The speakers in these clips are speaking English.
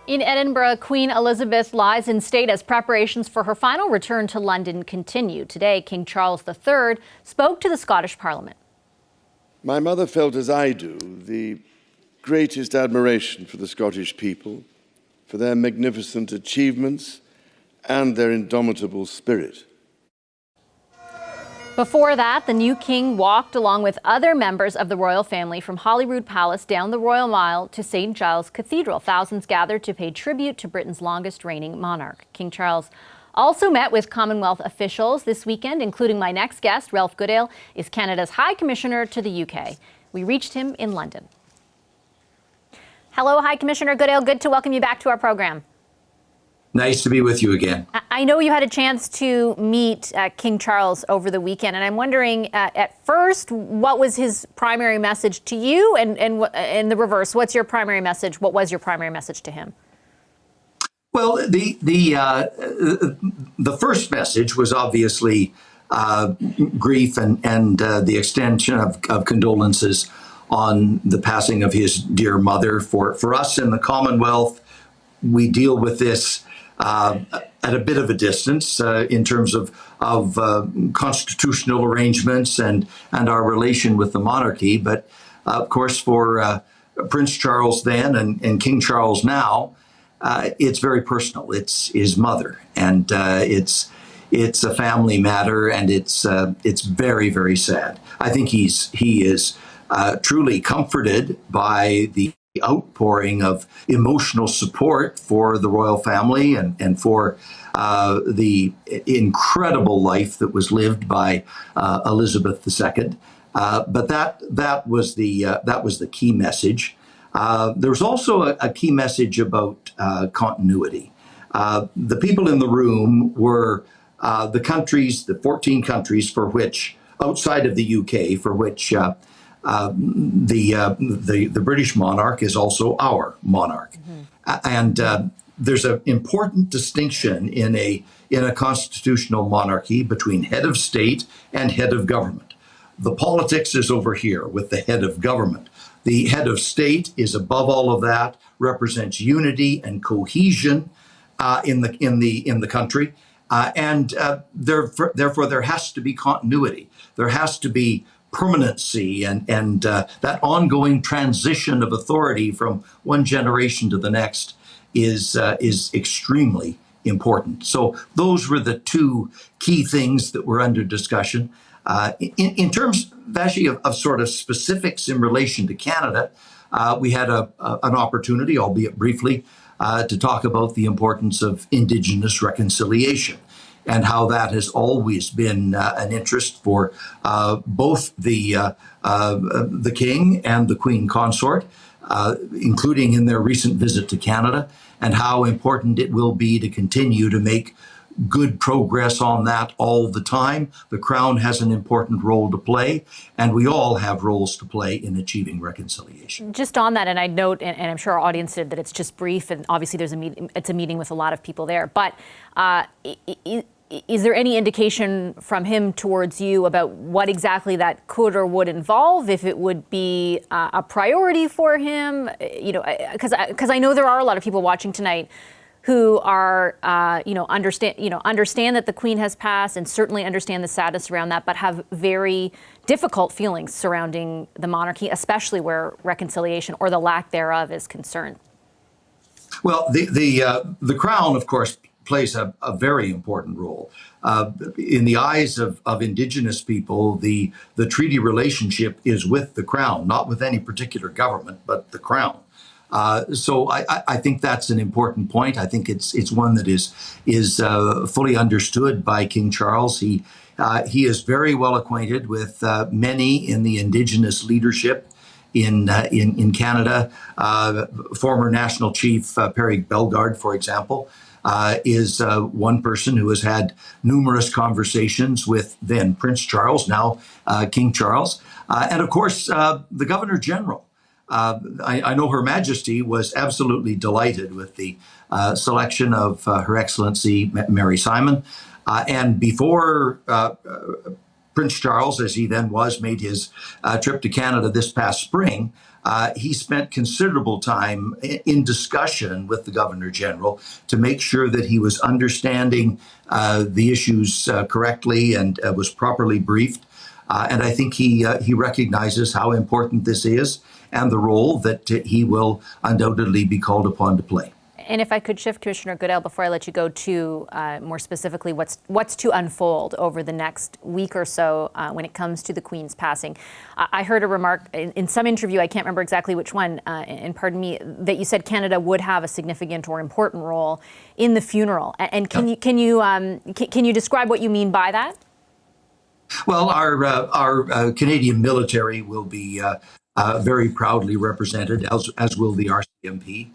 In Edinburgh, Queen Elizabeth lies in state as preparations for her final return to London continue. Today, King Charles III spoke to the Scottish Parliament. My mother felt, as I do, the greatest admiration for the Scottish people, for their magnificent achievements and their indomitable spirit. Before that, the new king walked along with other members of the royal family from Holyrood Palace down the Royal Mile to St. Giles Cathedral. Thousands gathered to pay tribute to Britain's longest reigning monarch. King Charles also met with Commonwealth officials this weekend, including my next guest. Ralph Goodale is Canada's High Commissioner to the UK. We reached him in London. Hello, High Commissioner Goodale. Good to welcome you back to our program. Nice to be with you again. I know you had a chance to meet King Charles over the weekend, and I'm wondering, at first, what was his primary message to you, and in the reverse, what's your primary message? What was your primary message to him? Well, the first message was obviously grief and the extension of condolences on the passing of his dear mother. For us in the Commonwealth, we deal with this at a bit of a distance in terms of constitutional arrangements and our relation with the monarchy. But of course, for Prince Charles then and King Charles now, it's very personal. It's his mother, and it's a family matter, and it's very, very sad. I think he is truly comforted by the outpouring of emotional support for the royal family and for the incredible life that was lived by Elizabeth II. But that was the key message. There was also a key message about continuity. The people in the room were the 14 countries for which, outside of the UK, for which the British monarch is also our monarch. Mm-hmm. And there's an important distinction in a constitutional monarchy between head of state and head of government. The politics is over here with the head of government. The head of state is above all of that, represents unity and cohesion in the country, and therefore there has to be continuity. There has to be permanency and that ongoing transition of authority from one generation to the next is extremely important. So those were the two key things that were under discussion. In terms, Vashi, of sort of specifics in relation to Canada, we had an opportunity, albeit briefly, to talk about the importance of Indigenous reconciliation and how that has always been an interest for both the King and the Queen Consort, including in their recent visit to Canada, and how important it will be to continue to make good progress on that all the time. The Crown has an important role to play, and we all have roles to play in achieving reconciliation. Just on that, and I note, and I'm sure our audience did, that it's just brief, and obviously it's a meeting with a lot of people there, but is there any indication from him towards you about what exactly that could or would involve, if it would be a priority for him? You know, because I know there are a lot of people watching tonight who are, understand that the Queen has passed and certainly understand the sadness around that, but have very difficult feelings surrounding the monarchy, especially where reconciliation or the lack thereof is concerned. Well, the Crown, of course, plays a very important role. In the eyes of Indigenous people, the treaty relationship is with the Crown, not with any particular government, but the Crown. So I think that's an important point. I think it's one that is fully understood by King Charles. He is very well acquainted with many in the Indigenous leadership in Canada. Former National Chief Perry Bellegarde, for example, is one person who has had numerous conversations with then Prince Charles, now King Charles, and of course the Governor General. I know Her Majesty was absolutely delighted with the selection of Her Excellency Mary Simon, and before Prince Charles, as he then was, made his trip to Canada this past spring, he spent considerable time in discussion with the Governor General to make sure that he was understanding the issues correctly and was properly briefed. And I think he recognizes how important this is and the role that he will undoubtedly be called upon to play. And if I could shift, Commissioner Goodale, before I let you go to more specifically what's to unfold over the next week or so when it comes to the Queen's passing. I heard a remark in some interview, I can't remember exactly which one, and pardon me, that you said Canada would have a significant or important role in the funeral. And can you describe what you mean by that? Well, our Canadian military will be very proudly represented, as will the RCMP.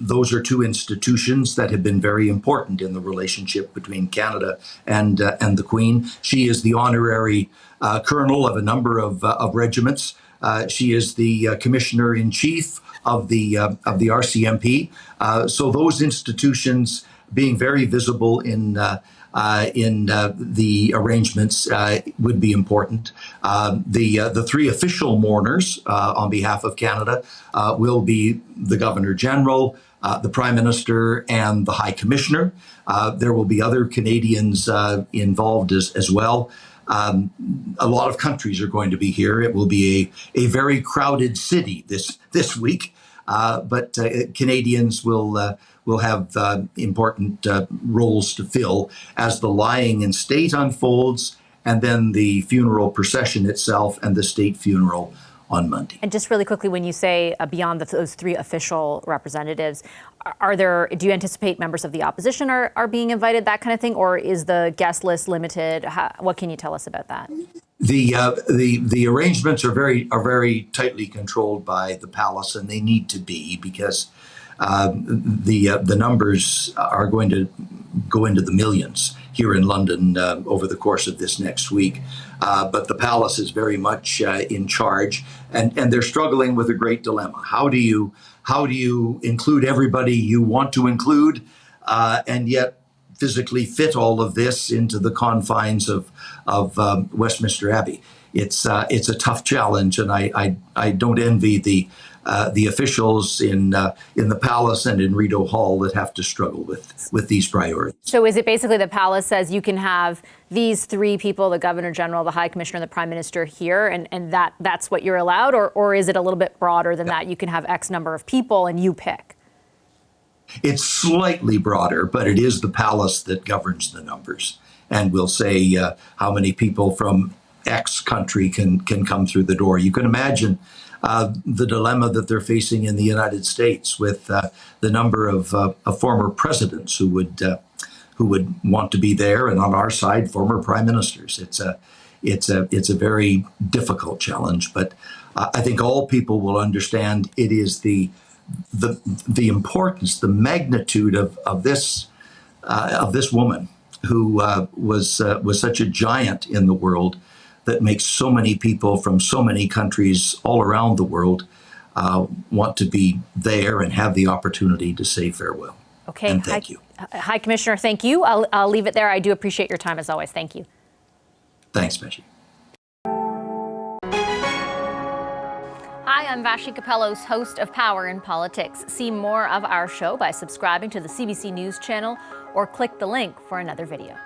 Those are two institutions that have been very important in the relationship between Canada and the Queen. She is the honorary colonel of a number of regiments. She is the commissioner in chief of the RCMP. So those institutions being very visible in the arrangements would be important. The three official mourners on behalf of Canada will be the Governor General, the Prime Minister, and the High Commissioner. There will be other Canadians involved as well. A lot of countries are going to be here. It will be a very crowded city this week, but Canadians will have important roles to fill as the lying in state unfolds, and then the funeral procession itself and the state funeral on Monday. And just really quickly, when you say beyond those three official representatives, do you anticipate members of the opposition are being invited, that kind of thing, or is the guest list limited? What can you tell us about that? The arrangements are very tightly controlled by the palace, and they need to be, because the numbers are going to go into the millions here in London over the course of this next week. But the palace is very much in charge, and they're struggling with a great dilemma. How do you include everybody you want to include, and yet physically fit all of this into the confines of Westminster Abbey? It's a tough challenge, and I don't envy the officials in the palace and in Rideau Hall that have to struggle with these priorities. So is it basically the palace says you can have these three people, the Governor General, the High Commissioner, and the Prime Minister here, and that's what you're allowed? Or is it a little bit broader than that? You can have X number of people and you pick? It's slightly broader, but it is the palace that governs the numbers and will say how many people from X country can come through the door. You can imagine the dilemma that they're facing in the United States with the number of former presidents who would want to be there, and on our side, former prime ministers. It's a very difficult challenge, but I think all people will understand it is the importance, the magnitude of this woman who was such a giant in the world, that makes so many people from so many countries all around the world want to be there and have the opportunity to say farewell. Okay. And thank you. High Commissioner, thank you. I'll leave it there. I do appreciate your time as always. Thank you. Thanks, Beshi. Hi, I'm Vashi Capellos, host of Power in Politics. See more of our show by subscribing to the CBC News channel or click the link for another video.